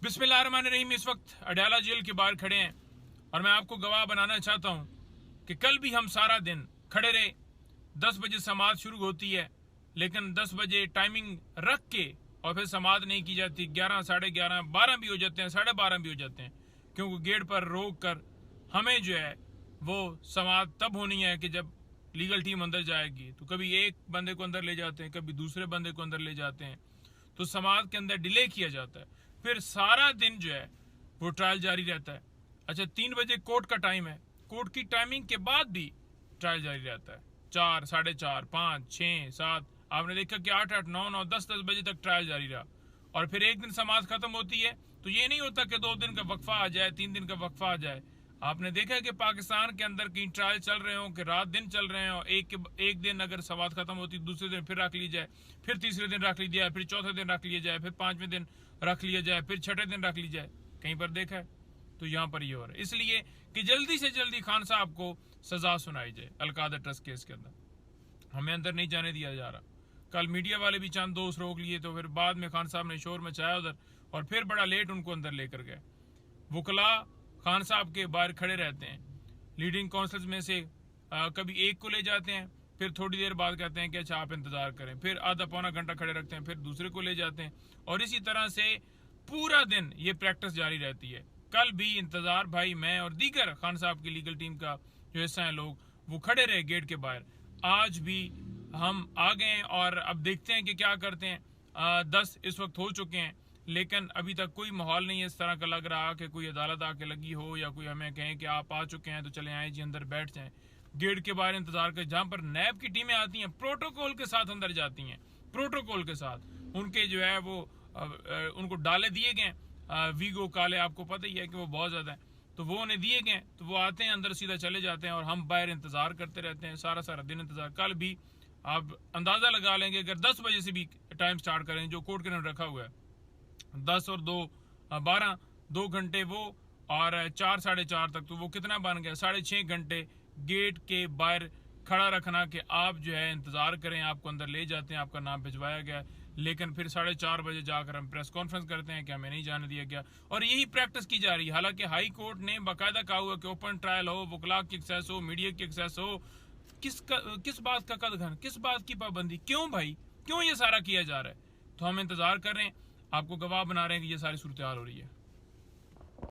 बिस्मिल्लाहिर्रहमानिर्रहीम। इस वक्त अडयाला जेल के बाहर खड़े हैं और मैं आपको गवाह बनाना चाहता हूं कि कल भी हम सारा दिन खड़े रहे। 10 बजे समात शुरू होती है, लेकिन 10 बजे टाइमिंग रख के और फिर समात नहीं की जाती। 11, साढ़े 11, 12 भी हो जाते हैं, 12:30 भी हो जाते हैं, क्योंकि गेट पर रोक कर हमें जो है वो समात तब होनी है कि जब लीगल टीम अंदर जाएगी। तो कभी एक बंदे को अंदर ले जाते हैं, कभी दूसरे बंदे को अंदर ले जाते हैं, तो समात के अंदर डिले किया जाता है। फिर सारा दिन जो है वो ट्रायल जारी रहता है। अच्छा, 3 बजे कोर्ट का टाइम है, कोर्ट की टाइमिंग के बाद भी ट्रायल जारी रहता है। 4, साढ़े 4, 5, 6, 7, आपने देखा कि 8, 8, 9, 9, 10, 10 बजे तक ट्रायल जारी रहा। और फिर एक दिन समाज खत्म होती है, तो ये नहीं होता कि 2 दिन का वक्फा आ जाए, 3 दिन का वक्फा आ जाए। आपने देखा कि पाकिस्तान के अंदर कहीं ट्रायल चल रहे हो कि रात दिन चल रहे हो, एक दिन अगर समात खत्म होती, दूसरे दिन फिर रख ली जाए, फिर तीसरे दिन रख ली जाए, फिर चौथे दिन रख लिया जाए, फिर 5वें दिन रख लिया जाए, फिर 6ठे दिन रख ली जाए। कहीं पर देखा है? तो यहाँ पर ये हो रहा है, इसलिए कि जल्दी से जल्दी खान साहब को सजा सुनाई जाए। अलकादर ट्रस्ट केस के अंदर हमें अंदर नहीं जाने दिया जा रहा। कल मीडिया वाले भी चंद दोस्त रोक लिए, तो फिर बाद में खान साहब ने शोर मचाया उधर, और फिर बड़ा लेट उनको अंदर लेकर गए। वकला खान साहब के बाहर खड़े रहते हैं। लीडिंग काउंसलर्स में से कभी एक को ले जाते हैं, फिर थोड़ी देर बाद कहते हैं कि अच्छा आप इंतजार करें, फिर आधा पौना घंटा खड़े रखते हैं, फिर दूसरे को ले जाते हैं, और इसी तरह से पूरा दिन ये प्रैक्टिस जारी रहती है। कल भी इंतजार भाई, मैं और दीगर खान साहब की लीगल टीम का जो हिस्सा है लोग, वो खड़े रहे गेट के बाहर। आज भी हम आ गए और अब देखते हैं कि क्या करते हैं। 10 इस वक्त हो चुके हैं, लेकिन अभी तक कोई माहौल नहीं है इस तरह का लग रहा कि कोई अदालत आके लगी हो या कोई हमें कहें कि आप आ चुके हैं तो चले आए जी अंदर बैठ जाएं। गेट के बाहर इंतजार कर, जहां पर नैब की टीमें आती हैं, प्रोटोकॉल के साथ अंदर जाती हैं, प्रोटोकॉल के साथ उनके जो है वो उनको डाले दिए गए, वीगो काले, आपको पता ही है कि वो बहुत ज्यादा है, तो वो उन्हें दिए गए, तो वो आते हैं अंदर सीधा चले जाते हैं और हम बाहर इंतजार करते रहते हैं। सारा सारा दिन इंतजार। कल भी आप अंदाजा लगा लेंगे, अगर 10 बजे से भी टाइम स्टार्ट करें जो कोर्ट के अंदर रखा हुआ है, 10 और 2 12, 2 घंटे वो, और 4, साढ़े 4 तक, तो वो कितना बन गया? 6.5 घंटे गेट के बाहर खड़ा रखना कि आप जो है इंतजार करें, आपको अंदर ले जाते हैं, आपका नाम भिजवाया गया, लेकिन फिर 4:30 बजे जाकर हम प्रेस कॉन्फ्रेंस करते हैं कि हमें नहीं जाने दिया गया। और यही प्रैक्टिस की जा रही है। हालांकि हाई कोर्ट ने बाकायदा कहा हुआ कि ओपन ट्रायल हो, वकला की एक्सेस हो, मीडिया की एक्सेस हो। किस बात का कदघन, किस बात की पाबंदी? क्यों भाई, क्यों ये सारा किया जा रहा है? तो हम इंतजार कर रहे हैं, आपको गवाह बना रहे हैं कि ये सारी सूरत हाल हो रही है।